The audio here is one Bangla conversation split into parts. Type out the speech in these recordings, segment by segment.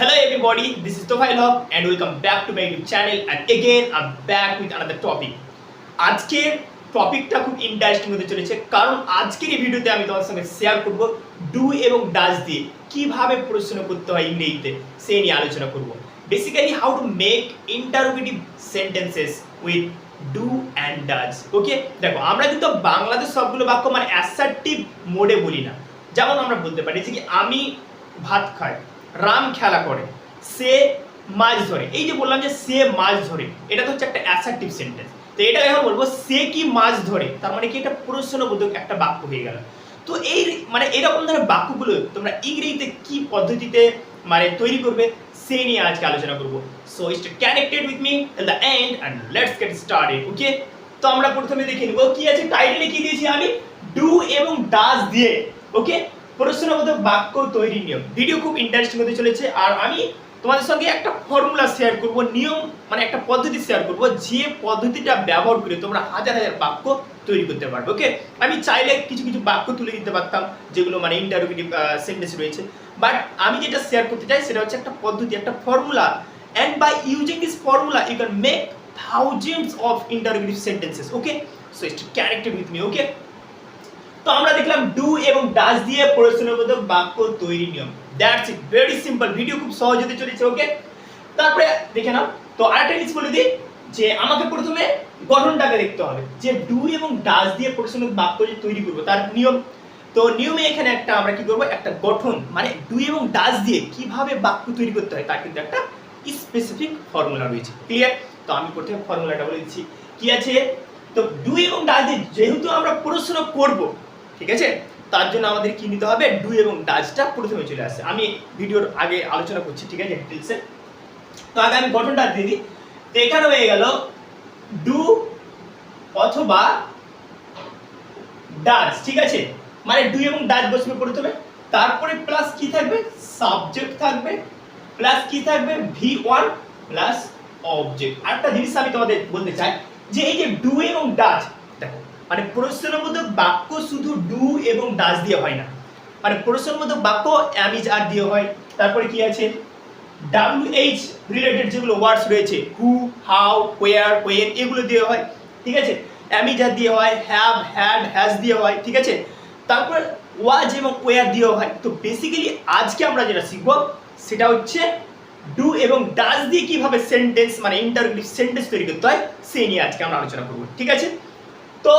Hello everybody, this is Tofail Hoque and welcome back to my YouTube channel and again I'm back with another topic. আজকের টপিকটা খুব ইন্টারেস্টিং হতে চলেছে কারণ আজকের এই ভিডিওতে আমি তোমাদের সঙ্গে শেয়ার করব ডু এবং ডাজ দিয়ে কিভাবে প্রশ্ন করতে হয় ইংরেজিতে সেই নিয়ে আলোচনা করব। Basically how to make interrogative sentences with do and does. Okay, দেখো আমরা কিন্তু বাংলাতে সবগুলো বাক্য মানে অ্যাসার্টিভ মোডে বলি না। যেমন আমরা বলতে পারি যে কি আমি ভাত খাই, রাম খেলা করে, সে মাছ ধরে। এই যে বললাম যে সে মাছ ধরে, এটা তো হচ্ছে একটা অ্যাসার্টিভ সেন্টেন্স। তো এটা এখন বলবো সে কি মাছ ধরে, তার মানে কি এটা প্রশ্নবোধক একটা বাক্য হয়ে গেল। তো এই মানে এরকম ধরনের বাক্যগুলো তোমরা ইংরেজিতে কি পদ্ধতিতে মানে তৈরি করবে সে নিয়ে আজকে আলোচনা করব। So stay connected with me till the end and let's get started. Okay, তো আমরা প্রথমে দেখে নিব কি আছে। টাইটেলে কি দিয়েছি আমি, ডু এবং ডাজ দিয়ে ওকে প্রশ্নবোধক বাক্য তৈরি নিয়ম। ভিডিও খুব ইন্টারেস্টিং হতে চলেছে আর আমি তোমাদের সঙ্গে একটা ফর্মুলা শেয়ার করব, নিয়ম মানে একটা পদ্ধতি শেয়ার করব, যে পদ্ধতিটা ব্যবহার করে তোমরা হাজার হাজার বাক্য তৈরি করতে পারবে। ওকে, আমি চাইলে কিছু কিছু বাক্য তুলে দিতে পারতাম যেগুলো মানে ইন্টারোগেটিভ সেন্টেন্স রয়েছে, বাট আমি যেটা শেয়ার করতে চাই সেটা হচ্ছে একটা পদ্ধতি, একটা formula, and by using this formula you can make thousands of interrogative sentences. Okay, so stay connected with me. Okay, তো আমরা দেখলাম ডু এবং ডাজ দিয়ে প্রশ্নবোধক বাক্য তৈরি নিয়ম। That's it, very simple. Video খুব সহজ হতে চলেছে। ওকে, তারপরে দেখে নাও। তো আরেকটা জিনিস বলে দিই যে আমাকে প্রথমে গঠনটাকে দেখতে হবে যে ডু এবং ডাজ দিয়ে প্রশ্নবোধক বাক্য যে তৈরি করব তার নিয়ম। তো নিয়মে এখানে একটা আমরা কি করব, একটা গঠন মানে ডু এবং ডাজ দিয়ে কিভাবে বাক্য তৈরি করতে হয় তার কিন্তু একটা স্পেসিফিক ফর্মুলা রয়েছে। ক্লিয়ার? তো আমি প্রথমে ফর্মুলাটা বলে দিচ্ছি কি আছে। তো ডু এবং ডাজ দিয়ে যেহেতু আমরা প্রশ্ন করব, ঠিক আছে, তার জন্য আমাদের কি নিতে হবে, ডু এবং ডাজটা প্রথমে চলে আসছে। আমি ভিডিওর আগে আলোচনা করছি, ঠিক আছে, ডিটেইলসে। তো আগে আমি গঠনটা দিয়ে দিই। তো এখানে হয়ে গেল ডু অথবা ডাজ, ঠিক আছে, মানে ডু এবং ডাজ বসবে প্রথমে, তারপরে প্লাস কি থাকবে, সাবজেক্ট থাকবে, প্লাস কি থাকবে, V1 প্লাস অবজেক্ট। আরেকটা জিনিস আমি তোমাদের বলতে চাই যে এই যে ডু এবং ডাজ, দেখো মানে প্রশ্নবোধক বাক্য শুধু ডু এবং ডাজ দিয়ে হয় না, মানে প্রশ্নবোধক বাক্য am is are দিয়ে হয়, তারপরে কি আছে WH রিলেটেড যেগুলো ওয়ার্ডস রয়েছে হু, হাউ, হোয়ার, হোয়েন এগুলো দিয়ে হয়, ঠিক আছে, am is are দিয়ে হয়, হ্যাভ, হ্যাড, হ্যাজ দিয়ে হয়, ঠিক আছে, তারপর ওয়াজ এবং ওয়ার দিয়ে হয়। তো বেসিক্যালি আজকে আমরা যেটা শিখব সেটা হচ্ছে ডু এবং ডাজ দিয়ে কিভাবে সেন্টেন্স মানে ইন্টারোগেটিভ সেন্টেন্স তৈরি করতে হয় সেই নিয়ে আজকে আমরা আলোচনা করব, ঠিক আছে। তো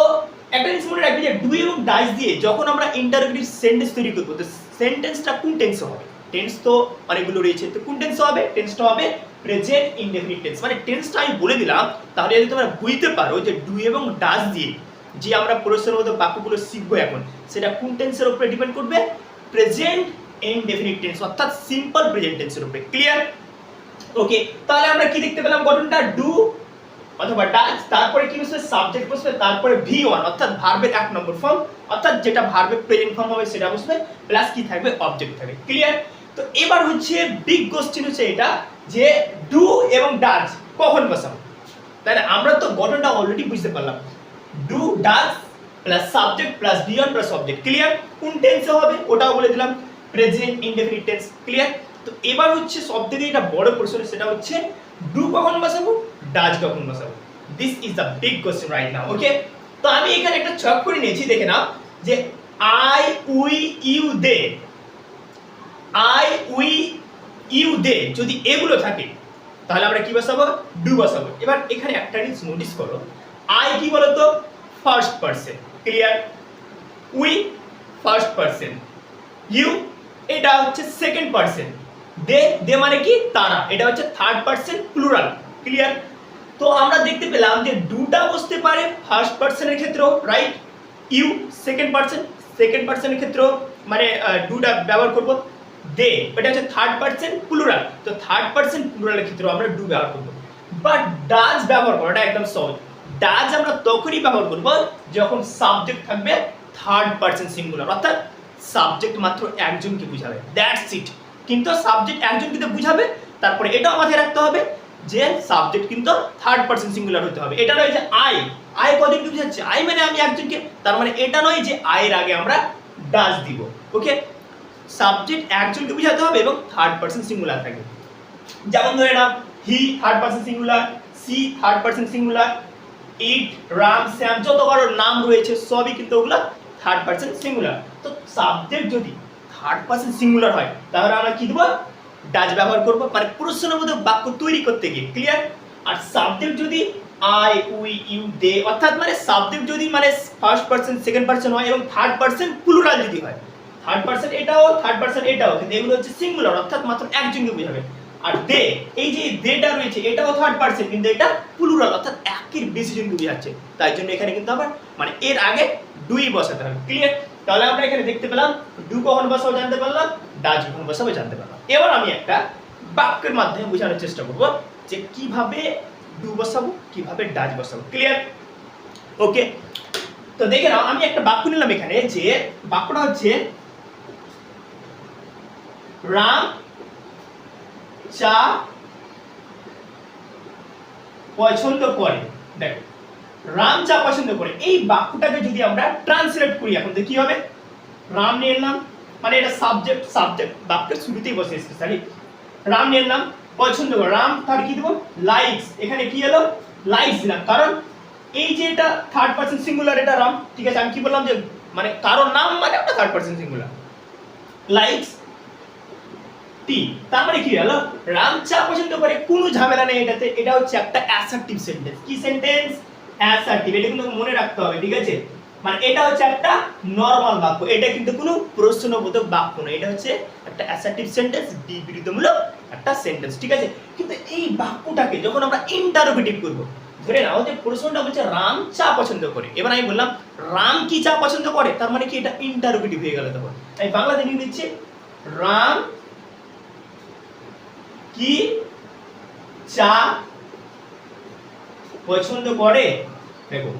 একটা জিনিস মনে রাখবে যে ডু এবং ডাজ দিয়ে যখন আমরা ইন্টারোগেটিভ সেন্টেন্স তৈরি করব তো সেন্টেন্সটা কোন টেন্সে হবে, টেন্স তো অনেকগুলো রয়েছে, তো কোন টেন্সে হবে, টেন্সটা হবে প্রেজেন্ট ইনডেফিনিট টেন্স। মানে টেন্সটা আমি বলে দিলাম, তাহলে যদি তোমরা বুঝতে পারো যে ডু এবং ডাজ দিয়ে যে আমরা প্রশ্নবোধক বাক্যগুলো শিখবো এখন সেটা কোন টেন্সের উপরে ডিপেন্ড করবে, প্রেজেন্ট ইনডেফিনিট টেন্স অর্থাৎ সিম্পল প্রেজেন্ট টেন্সের উপরে। ক্লিয়ার? ওকে, তাহলে আমরা কি দেখতে পেলাম, গঠনটা ডু অথবা ডাজ, তারপরে কি বসবে, সাবজেক্ট বসবে, তারপরে V1 অর্থাৎ ভার্বের এক নম্বর ফর্ম অর্থাৎ যেটা ভার্বের প্রেজেন্ট ফর্ম হবে সেটা বসবে, প্লাস কি থাকবে, অবজেক্ট থাকবে। ক্লিয়ার? তো এবার হচ্ছে বিগ কোশ্চেন হচ্ছে এটা যে ডু এবং ডাজ কখন বসাবো। তাহলে আমরা তো গঠনটা অলরেডি বুঝতে পারলাম, do does plus subject plus V1 plus object. Clear? কোন টেন্সে হবে ওটাও বলে দিলাম, প্রেজেন্ট ইনডেফিনিট টেন্স। ক্লিয়ার? তো এবার হচ্ছে সবথেকে এটা বড় প্রশ্ন, সেটা হচ্ছে ডু কখন বসাবো, ডাজ কখন বসাবো। This is the big question right now. Okay, তো আমি এখানে একটা ছক করে নিয়েছি, দেখে নাও যে I, we, you, they, I, we, you, they যদি এগুলো থাকে তাহলে আমরা কি বসাবো, ডু বসাবো। এবার এখানে একটা জিনিস নোটিস করো, আই কি বলতো, first person. Clear? We first person, you এটা হচ্ছে সেকেন্ড পারসন, দে, দে মানে কি তারা, এটা হচ্ছে থার্ড পারসন প্লুরাল। ক্লিয়ার? তো আমরা দেখতে পেলাম যে ডুটা বসতে পারে ফার্স্ট পারসনের ক্ষেত্রেও, right, you second person, second পারসনের ক্ষেত্রেও মানে ডুটা ব্যবহার করব, দে এটা হচ্ছে থার্ড পারসন প্লুরাল, তো থার্ড পারসন প্লুরালের ক্ষেত্রেও আমরা ডু ব্যবহার করব। বাট ডাজ ব্যবহার করাটা একদম সহজ। ডাজ আমরা তখনই ব্যবহার করব যখন সাবজেক্ট থাকবে থার্ড পারসন সিঙ্গুলার অর্থাৎ সাবজেক্ট মাত্র একজনকে বুঝাবে, দ্যাটস ইট। কিন্তু সাবজেক্ট একজনকে তো বুঝাবে, তারপরে এটাও মাথায় রাখতে হবে যে সাবজেক্ট কিন্তু থার্ড পারসন সিঙ্গুলার হতে হবে। এটা নয় যে আই, আই কজনকে বুঝাচ্ছে, আই মানে আমি একজনকে, তার মানে এটা নয় যে আই এর আগে আমরা ডাজ দিব। ওকে, সাবজেক্ট একজনকে বোঝাতে হবে এবং থার্ড পারসন সিঙ্গুলার থাকবে। যেমন ধরে নাও he third person singular, she third person singular, it, Ram, Shyam, যত কারোর নাম রয়েছে সবই কিন্তু ওগুলো থার্ড পারসন সিঙ্গুলার। তো সাবজেক্ট যদি থার্ড পারসন সিঙ্গুলার হয় তাহলে আমরা কি দেবো, ডাজ ব্যবহার করব, মানে প্রশ্নবোধক বাক্য তৈরি করতে গিয়ে। ক্লিয়ার? আর সাবজেক্ট যদি আই, উই, ইউ, দে, অর্থাৎ মানে সাবজেক্ট যদি মানে ফার্স্ট পারসন সেকেন্ড পারসন হয় এবং থার্ড পারসন প্লুরাল যদি হয়, থার্ড পারসন এটাও থার্ড পারসন এটাও, কিন্তু এগুলো হচ্ছে সিঙ্গুলার অর্থাৎ মাত্র একজনকে বোঝাবে। আর দে, এই যে দেটা রয়েছে এটাও থার্ড পারসন কিন্তু এটা প্লুরাল অর্থাৎ একের বেশি জনকে বোঝাচ্ছে, তাই জন্য এখানে কিন্তু আবার মানে এর আগে ডুই বসাতে হবে। ক্লিয়ার? তাহলে আমরা এখানে দেখতে পেলাম ডু কখন বসাবো জানতে পারলাম, ডাজ কখন বসাবো জানতে পারলাম। এবার আমি একটা বাক্যের মাধ্যমে বোঝানোর চেষ্টা করব যে কিভাবে ডু বসাবো, কিভাবে ডাজ বসাবো। ক্লিয়ার? ওকে, তো দেখে নাও আমি একটা বাক্য নিলাম এখানে, যে বাক্যটা হচ্ছে রাম চা পছন্দ করে। দেখো রাম চা পছন্দ করে, এই বাক্যটাকে যদি আমরা ট্রান্সলেট করি এখন তো কি হবে, রাম নিয়ে এলাম, মানে এটা সাবজেক্ট, সাবজেক্ট বাক্যের শুরুতেই বসে স্পেশালি রাম নিয়ে এলাম, পছন্দ করে, রাম তার কি দেবো, লাইকস, এখানে কি এলো লাইকস দিলাম, কারণ এই যে এটা থার্ড পারসন সিঙ্গুলার, এটা রাম, ঠিক আছে, আমি কি বললাম যে মানে কারোর নাম মানে ওটা থার্ড পারসন সিঙ্গুলার, লাইকস টি, তার মানে কি হলো রাম চা পছন্দ করে, কোনো ঝামেলা নেই এটাতে, এটা হচ্ছে একটা অ্যাসার্টিভ সেন্টেন্স। কি সেন্টেন্স? অ্যাসার্টিভ, এটা কিন্তু মনে রাখতে হবে, ঠিক আছে, মানে এটা হচ্ছে একটা নরমাল বাক্য, এটা কিন্তু কোনো প্রশ্নবোধক বাক্য নয়, এটা হচ্ছে একটা অ্যাসার্টিভ সেন্টেন্স, বিবৃতিমূলক একটা সেন্টেন্স, ঠিক আছে। কিন্তু এই বাক্যটাকে যখন আমরা ইন্টারোগেটিভ করব, ধরে নাও যে প্রশ্নটা বলছে রাম চা পছন্দ করে, এবার আমি বললাম রাম কি চা পছন্দ করে, তার মানে কি এটা ইন্টারোগেটিভ হয়ে গেল, তখন আমি বাংলাতে নিয়ে নিচ্ছি রাম কি চা পছন্দ করে, দেখো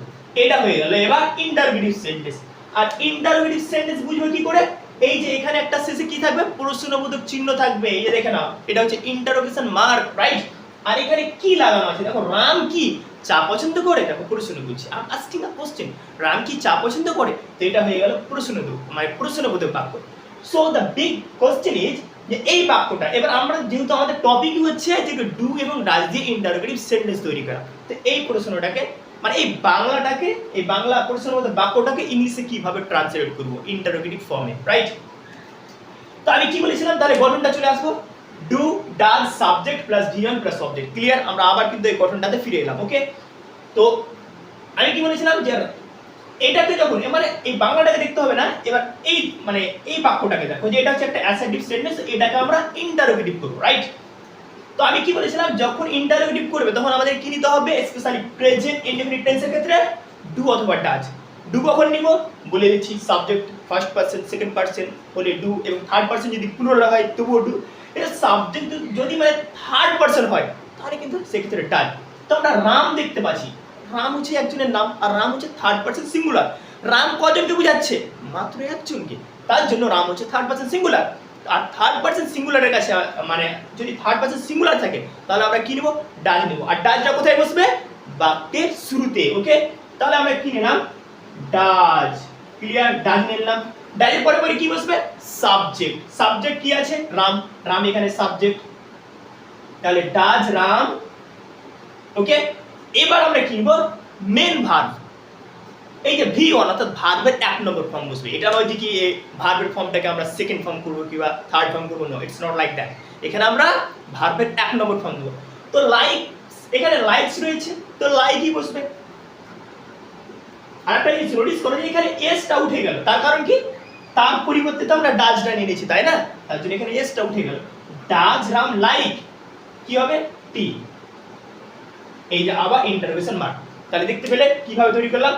এটা হয়ে গেল এবার ইন্টারোগেটিভ সেন্টেন্স। আর ইন্টারোগেটিভ সেন্টেন্স বুঝবো কি করে, এই যে এখানে একটা শেষে কি থাকবে, প্রশ্নবোধক চিহ্ন থাকবে, এই যে দেখে নাও এটা হচ্ছে ইন্টারোগেশন মার্ক, রাইট। আর এখানে কি লাগানো আছে, দেখো রাম কি চা পছন্দ করে, দেখো প্রশ্ন বুঝছি, I am asking a question, Ram কি চা পছন্দ করে, তো এটা হয়ে গেল প্রশ্নবোধক, মানে প্রশ্নবোধক বাক্য। So the big question is যে এই বাক্যটা, এবার আমরা যেহেতু আমাদের টপিক হচ্ছে যে ডু এবং ডাজ দিয়ে ইন্টারোগেটিভ সেন্টেন্স তৈরি করা, তো এই প্রশ্নটাকে মানে এই বাংলাটাকে, এই বাংলা প্রশ্নবোধক বাক্যটাকে ইংলিশে কিভাবে ট্রান্সলেট করব ইন্টারোগেটিভ ফর্মে, রাইট। তো আমি কি বলেছিলাম, তাহলে গঠনটা চলে আসবো do does subject plus VN plus object. Clear? আমরা আবার কিন্তু এই গঠনটাতে ফিরে এলাম। ওকে, তো আমি কি বলেছিলাম যে এটাকে যখন মানে এই বাংলাটাকে দেখতে হবে না, এবার এই মানে এই বাক্যটাকে দেখো যে এটা হচ্ছে একটা অ্যাসার্টিভ সেন্টেন্স, এটাকে আমরা ইন্টারোগেটিভ করব, রাইট। তো আমি কি বলেছিলাম যখন ইন্টারোগেটিভ করবে তখন আমাদের কি নিতে হবে, স্পেশালি প্রেজেন্ট ইনডেফিনিট টেন্সের ক্ষেত্রে ডু অথবা ডাজ। ডু কখন নিব বলে দিচ্ছি, subject first person second person হলে ডু, এবং থার্ড পারসন যদি প্লুরাল হয় তবুও ডু। এটা সাবজেক্ট যদি মানে থার্ড পারসন হয় তাহলে কিন্তু সেক্ষেত্রে ডাজ। তো আমরা রাম দেখতে পাচ্ছি, রাম হচ্ছে একজনের নাম আর রাম হচ্ছে থার্ড পারসন সিঙ্গুলার, রাম কজনকে বোঝাচ্ছে, মাত্র একজনকে, তার জন্য রাম হচ্ছে থার্ড পারসন সিঙ্গুলার। আর থার্ড পারসন সিঙ্গুলারের কাছে মানে যদি থার্ড পারসন সিঙ্গুলার থাকে তাহলে আমরা কি নেব, ডাজ নেব। আর ডাজটা কোথায় বসবে, বাক্যের শুরুতে। ওকে, তাহলে আমরা কি নিলাম, ডাজ। ক্লিয়ার? ডাজ নিলাম, ডাজের পরে পরে কি বসবে, সাবজেক্ট। সাবজেক্ট কি আছে, রাম, রাম এখানে সাবজেক্ট, তাহলে ডাজ রাম। ওকে, এবার আমরা কি নিব, মেন ভার্ব, এই যে V1 অর্থাৎ ভার্বের এক নম্বর ফর্ম বসবে। এটা নয় যে কি ভার্বের ফর্মটাকে আমরা সেকেন্ড ফর্ম করব কিংবা থার্ড ফর্ম করব, no, it's not like that. এখানে আমরা ভার্বের এক নম্বর ফর্ম দেব। তো লাইক, এখানে লাইকস রয়েছে, তো লাইকই বসবে। আর একটা জিনিস নোটিস করো যে এখানে এসটা উঠে গেল, তার কারণ কি, তার পরিবর্তে তো আমরা ডাজটা নিয়ে নিয়েছি, তাই না, তার জন্য এখানে এসটা উঠে গেল। ডাজ রাম লাইক কি হবে, টি, এই যে আবার ইন্টারোগেশন মার্ক। তাহলে দেখতে পেলে কিভাবে তৈরি করলাম,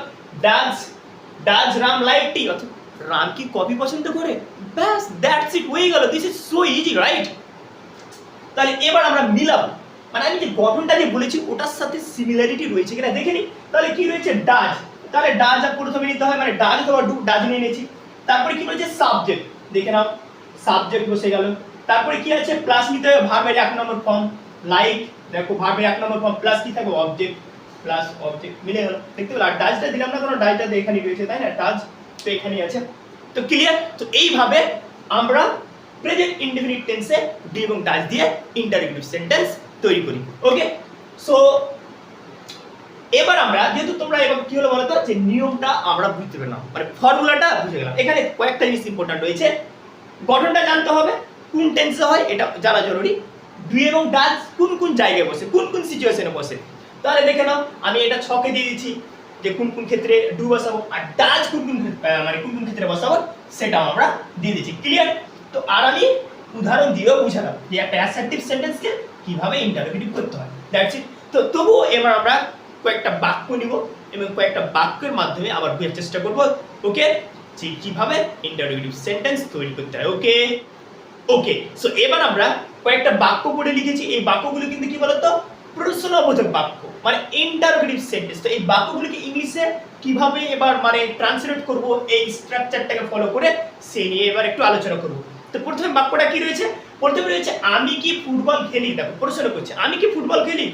ডাজ রাম লাইক টি, অর্থাৎ রাম কি কফি পছন্দ করে, ব্যাস, দ্যাটস ইট, হয়ে গেল। This is so easy, right. তাহলে এবার আমরা মিলাবো, মানে আমি যে গঠনটা যে বলেছি ওটার সাথে সিমিলারিটি রয়েছে কিনা দেখে নিই। তাহলে কি রয়েছে, ডাজ, তাহলে ডাজ প্রথমে নিতে হয়, মানে ডাজ অথবা ডু, ডাজ নিয়ে নিয়েছি। তারপরে কি বলেছে, সাবজেক্ট, দেখে নাও সাবজেক্ট বসে গেল। তারপরে কি আছে, প্লাস নিতে হবে ভার্বের এক নম্বর ফর্ম, লাইক, দেখো ভার্বের এক নম্বর ফর্ম, প্লাস কি থাকবে, অবজেক্ট, প্লাস অবজেক্ট, মিলে গেল, দেখতে পেলে। আর ডাজটা দিলাম না, কারণ ডাজটা এখানেই রয়েছে, তাই না, ডাজ তো এখানেই আছে। তো ক্লিয়ার? তো এইভাবে আমরা প্রেজেন্ট ইনডেফিনিট টেন্সে ডু এবং ডাজ দিয়ে ইন্টারোগেটিভ সেন্টেন্স তৈরি করি। ওকে, সো এবার আমরা যেহেতু তোমরা এবার কি হলো বলো তো, যে নিয়মটা আমরা বুঝতে পেলাম, মানে ফর্মুলাটা বুঝে গেলাম। এখানে কয়েকটা জিনিস ইম্পর্টেন্ট রয়েছে। গঠনটা জানতে হবে, কোন টেন্সে হয় এটা জানা জরুরি। ডু এবং ডাজ কোন কোন জায়গায় বসে, কোন কোন সিচুয়েশনে বসে, তাহলে দেখে নাও। আমি এটা ছকে দিয়ে দিচ্ছি যে কোন কোন ক্ষেত্রে ডু বসাবো, আর ডাজ কোন কোন মানে কোন কোন ক্ষেত্রে বসাবো সেটাও আমরা দিয়ে দিচ্ছি। ক্লিয়ার? তো আর আমি উদাহরণ দিয়েও বুঝালাম যে একটা অ্যাসার্টিভ সেন্টেন্সকে কিভাবে ইন্টারোগেটিভ করতে হয়। That's it. তো তবুও এবার আমরা কয়েকটা বাক্য নিব এবং কয়েকটা বাক্যের মাধ্যমে আবার বোঝার চেষ্টা করব, ওকে, যে কিভাবে ইন্টারোগেটিভ সেন্টেন্স তৈরি করতে হয়। ওকে ওকে, সো এবার আমরা কয়েকটা বাক্য পড়ে লিখেছি। এই বাক্যগুলো কিন্তু কি বলতো, প্রশ্নবোধক বাক্য, মানে ইন্টারোগেটিভ সেন্টেন্স। তো এই বাক্যগুলোকে ইংলিশে কিভাবে এবার মানে ট্রান্সলেট করব, এই স্ট্রাকচারটাকে ফলো করে সে নিয়ে এবার একটু আলোচনা করব। তো প্রথমে বাক্যটা কি রয়েছে, প্রথমে রয়েছে আমি কি ফুটবল খেলি। দেখো প্রশ্ন করছে আমি কি ফুটবল খেলি।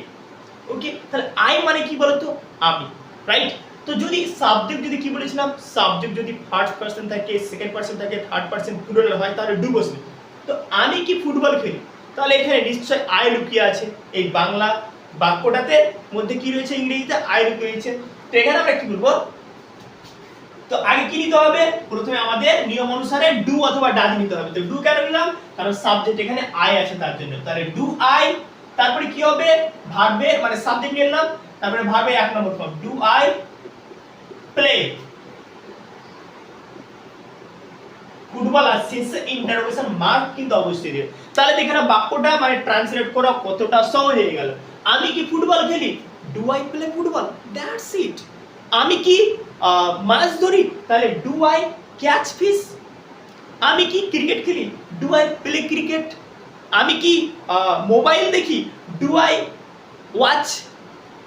ওকে, তাহলে আই মানে কি বলতো, আমি, রাইট? তো যদি সাবজেক্ট যদি কি বলেছিলাম, সাবজেক্ট যদি ফার্স্ট পারসন থাকে, সেকেন্ড পারসন থাকে, থার্ড পারসন প্লুরাল হয় তাহলে ডু বসবে। তো আমি কি ফুটবল খেলি, তাহলে এখানে নিশ্চয় আই লুকিয়ে আছে। এই বাংলা বাক্যটাতে মধ্যে কি রয়েছে, ইংরেজিতে আই লুকিয়ে রয়েছে। তো এখানে আমরা কি বলবো, তো আগে কি নিতে হবে, প্রথমে আমাদের নিয়ম অনুসারে ডু অথবা ডাজ নিতে হবে। তো ডু কেন নিলাম, কারণ সাবজেক্ট এখানে আই আছে তার জন্য। তাহলে ডু আই, তারপরে কি হবে, ভার্বে মানে সাবজেক্ট নিলাম, তারপরে ভার্বে এক নম্বর form do I play football, আর শেষে ইন্টারোগেশন মার্ক কিন্তু অবশ্যই দিও। তাহলে দেখে না বাক্যটা মানে ট্রান্সলেট করা কতটা সহজ হয়ে গেল। আমি কি ফুটবল খেলি, do I play football, that's it. আমি কি মাছ ধরি, তাহলে ডু আই ক্যাচ ফিশ। আমি কি ক্রিকেট খেলি, ডু আই প্লে ক্রিকেট। আমি কি মোবাইল দেখি, do I watch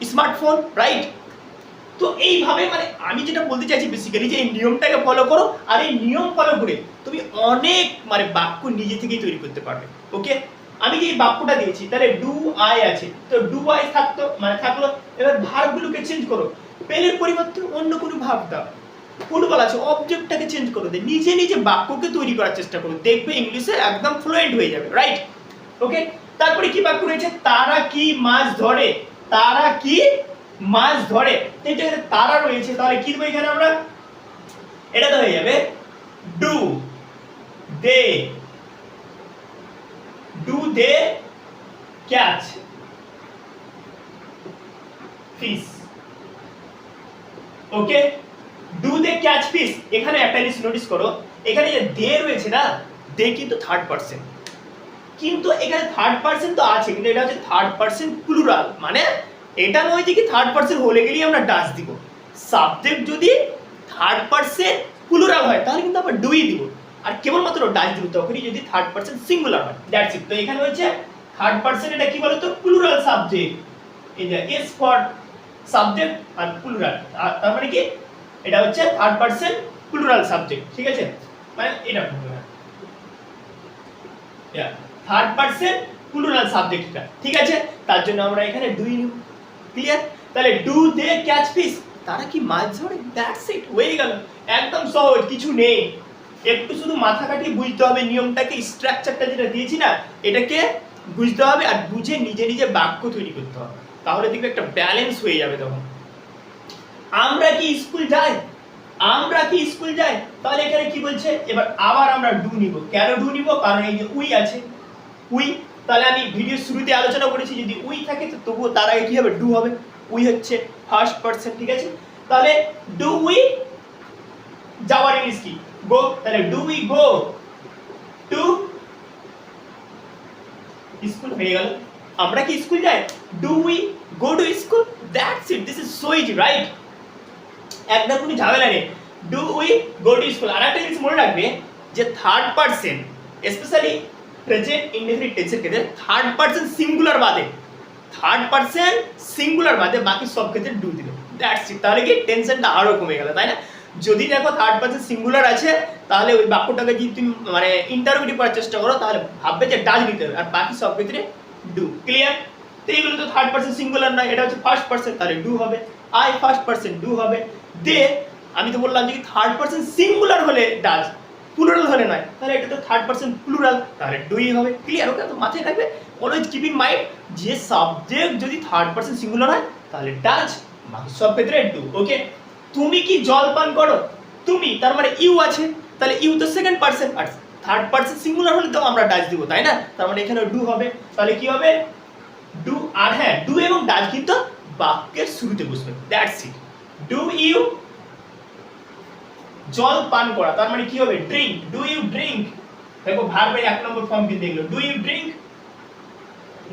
smartphone, right? তো এইভাবে মানে আমি যেটা বলতে চাইছি বেসিক্যালি যে এই নিয়মটাকে ফলো করো, আর এই নিয়ম ফলো করে তুমি অনেক মানে বাক্য নিজে থেকেই তৈরি করতে পারবে। ওকে, আমি যে এই বাক্যটা দিয়েছি তাহলে ডু আই আছে, তো ডু আই থাকতো মানে থাকলো। এবার ভার্বগুলোকে চেঞ্জ করো, পেলের পরিবর্তে অন্য কোনো ভার্ব দাও। ফুটবল আছে, অবজেক্টটাকে চেঞ্জ করো, নিজে নিজে বাক্যকে তৈরি করার চেষ্টা করো, দেখবে ইংলিশে একদম ফ্লুয়েন্ট হয়ে যাবে, রাইট? ওকে, তারপরে কি বাক্য রয়েছে, তারা কি মাছ ধরে, তারা কি মাছ ধরে। এই যে তারা রয়েছে তাহলে কি দেবো এখানে আমরা, এটা তো হয়ে যাবে do they catch fish. Okay, do they catch fish. এখানে একটা জিনিস নোটিস করো, এখানে যে দে রয়েছে না, দে কিন্তু থার্ড পারসন, কিন্তু এখানে থার্ড পারসন তো আছে, কিন্তু এটা হচ্ছে থার্ড পারসন প্লুরাল। মানে এটা নয় যে কি থার্ড পারসন হলে গেলেই আমরা ডাজ দিব। সাবজেক্ট যদি থার্ড পারসন প্লুরাল হয় তাহলে কিন্তু আমরা ডুই দিব, আর কেবলমাত্র ডাজ দিব তখনই যদি থার্ড পারসন সিঙ্গুলার হয়। That's it. তো এখানে হচ্ছে থার্ড পারসন, এটা কি বলতো, প্লুরাল সাবজেক্ট। এই যে এস ফর সাবজেক্ট আর প্লুরাল, তার মানে কি এটা হচ্ছে থার্ড পারসন প্লুরাল সাবজেক্ট, ঠিক আছে? মানে এটা থার্ড পারসন প্লুরাল সাবজেক্টটা, ঠিক আছে? তার জন্য আমরা এখানে ডুই নিব। ক্লিয়ার? তাহলে ডু দে ক্যাচ ফিশ, তারা কি মাছ ধরে, দ্যাটস ইট, হয়ে গেল। একদম সহজ, কিছু নেই। একটু শুধু মাথা কাটিয়ে বুঝতে হবে নিয়মটাকে, স্ট্রাকচারটা যেটা দিয়েছি না এটাকে বুঝতে হবে, আর বুঝে নিজে নিজে বাক্য তৈরি করতে হবে, তাহলে দেখবে একটা ব্যালেন্স হয়ে যাবে। তখন আমরা কি স্কুল যাই, আমরা কি স্কুল যাই, তাহলে এখানে কি বলছে, এবার আবার আমরা ডু নিব। কেন ডু নিব, কারণ এই যে উই আছে, উই। তাহলে আমি ভিডিও শুরুতে আলোচনা করেছি যদি উই থাকে তো তবুও তার আগে কি হবে, ডু হবে। উই হচ্ছে ফার্স্ট পারসন, ঠিক আছে? তাহলে ডু উই যাওয়ার ইংলিশ কি, গো। তাহলে do we go to school, হয়ে গেল। আমরা কি স্কুল যাই, do we go to school, that's it, this is so easy, right? একদম কোনো ঝামেলা নেই, do we go to school. আর একটা জিনিস মনে রাখবে যে third person specially present indefinite টেন্সের ক্ষেত্রে থার্ড পারসন সিঙ্গুলার বাদে, থার্ড পারসন সিঙ্গুলার বাদে বাকি সব ক্ষেত্রে ডু দিল, দ্যাটস ইট। তাহলে কি টেনশনটা আরো কমে গেল, তাই না? যদি দেখো থার্ড পারসন সিঙ্গুলার আছে তাহলে ওই বাক্যটাকে যদি তুমি মানে ইন্টারোগেটিভ করার চেষ্টা করো তাহলে ভাববে যে ডাজ নিতে হবে, আর বাকি সব ক্ষেত্রে ডু। ক্লিয়ার? তো এইগুলো তো থার্ড পারসন সিঙ্গুলার নয়, এটা হচ্ছে ফার্স্ট পারসন, তাহলে ডু হবে। আই ফার্স্ট পারসন, ডু হবে। দে, আমি তো বললাম যে থার্ড পারসন সিঙ্গুলার হলে ডাজ, প্লুরাল হলে নয়, তাহলে এটা তো থার্ড পারসন প্লুরাল, তাহলে ডুই হবে। ক্লিয়ার? ওকে, তো মাথায় রাখবে, অলওয়েজ কিপ ইন মাইন্ড যে সাবজেক্ট যদি থার্ড পারসন সিঙ্গুলার হয় তাহলে ডাজ, বাকি সব ক্ষেত্রে ডু। ওকে, তুমি কি জল পান করো? তুমি, তার মানে ইউ আছে, তাহলে ইউ তো সেকেন্ড পারসন, আর থার্ড পারসন সিঙ্গুলার হলে তো আমরা ডাজ দিব, তাই না? তার মানে এখানে ডু হবে, তাহলে কি হবে ডু। আর হ্যাঁ, ডু এবং ডাজ কিন্তু বাক্যের শুরুতে বসবে, দ্যাটস ইট। ডু ইউ জল পান করা, তার মানে কি হবে ড্রিঙ্ক, ডু ইউ ড্রিঙ্ক। দেখো ভার্বের এক নম্বর ফর্ম কিন্তু এগুলো, ডু ইউ ড্রিঙ্ক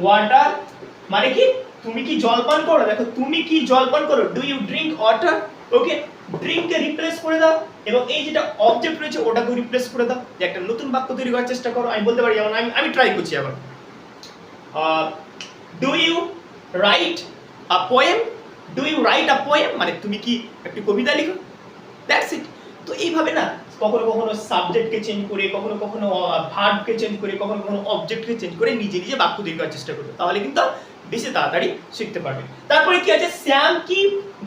ওয়াটার, মানে কি তুমি কি জল পান করো, দেখো তুমি কি জল পান করো, do you drink water. Okay, drink কে রিপ্লেস করে দাও এবং এই যেটা অবজেক্ট রয়েছে ওটাকে রিপ্লেস করে দাও, যে একটা নতুন বাক্য তৈরি করার চেষ্টা করো। আমি বলতে পারি, যেমন আমি ট্রাই করছি এখন, do you write a poem, do you write a poem, মানে তুমি কি একটি কবিতা লিখো, দ্যাটস ইট। তো এইভাবে না কখনো কখনো সাবজেক্টকে চেঞ্জ করে, কখনো কখনো ভার্বকে চেঞ্জ করে, কখনো কখনো অবজেক্টকে চেঞ্জ করে নিজে নিজে বাক্য তৈরি করার চেষ্টা করবে, তাহলে কিন্তু বেশি তাড়াতাড়ি শিখতে পারবে। তারপরে কি আছে, শ্যাম কি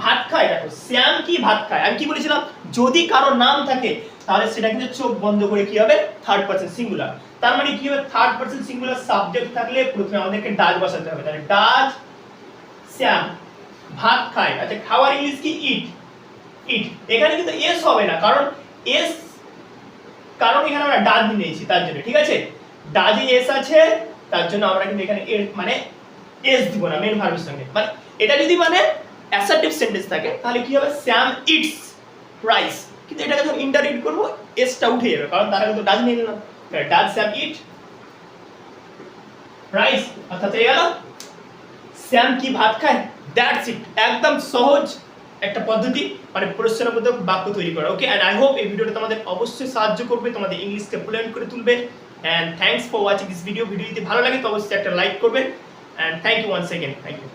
ভাত খায়। দেখো শ্যাম কি ভাত খায়, আমি কি বলেছিলাম, যদি কারো নাম থাকে তাহলে সেটা কিন্তু চোখ বন্ধ করে কি হবে, থার্ড পারসন সিঙ্গুলার। তার মানে কি হবে, থার্ড পারসন সিঙ্গুলার সাবজেক্ট থাকলে প্রথমে আমাদেরকে ডাজ বসাতে হবে, তাহলে ডাজ শ্যাম ভাত খায়। আচ্ছা, খাওয়ার ইংলিশ কি ইট, ইট। এখানে কিন্তু এস হবে না, কারণ এস, কারণ এখানে আমরা ডাজ নিয়েছি তার জন্য, ঠিক আছে? ডাজে এস আছে, তার জন্য আমরা কিন্তু এখানে মানে এস দিব না মেন ভার্বের সঙ্গে। মানে এটা যদি মানে অ্যাসার্টিভ সেন্টেন্স থাকে তাহলে কি হবে, শ্যাম ইটস রাইস, কিন্তু এটাকে যখন ইন্টারোগেট করব এসটা উঠে যাবে, কারণ তারা কিন্তু ডাজ নিয়ে নিলাম। ডাজ শ্যাম ইট রাইস, অর্থাৎ এই গেল শ্যাম কি ভাত খায়, দ্যাটস ইট। একদম সহজ একটা পদ্ধতি মানে প্রশ্নবোধক বাক্য তৈরি করা। ওকে, এন্ড আই হোপ এই ভিডিওটা তোমাদের অবশ্যই সাহায্য করবে, তোমাদের ইংলিশকে ফ্লুয়েন্ট করে তুলবে। And thanks for watching this video. Video যদি ভালো লাগে তো অবশ্যই একটা লাইক করবেন, and thank you once again, thank you.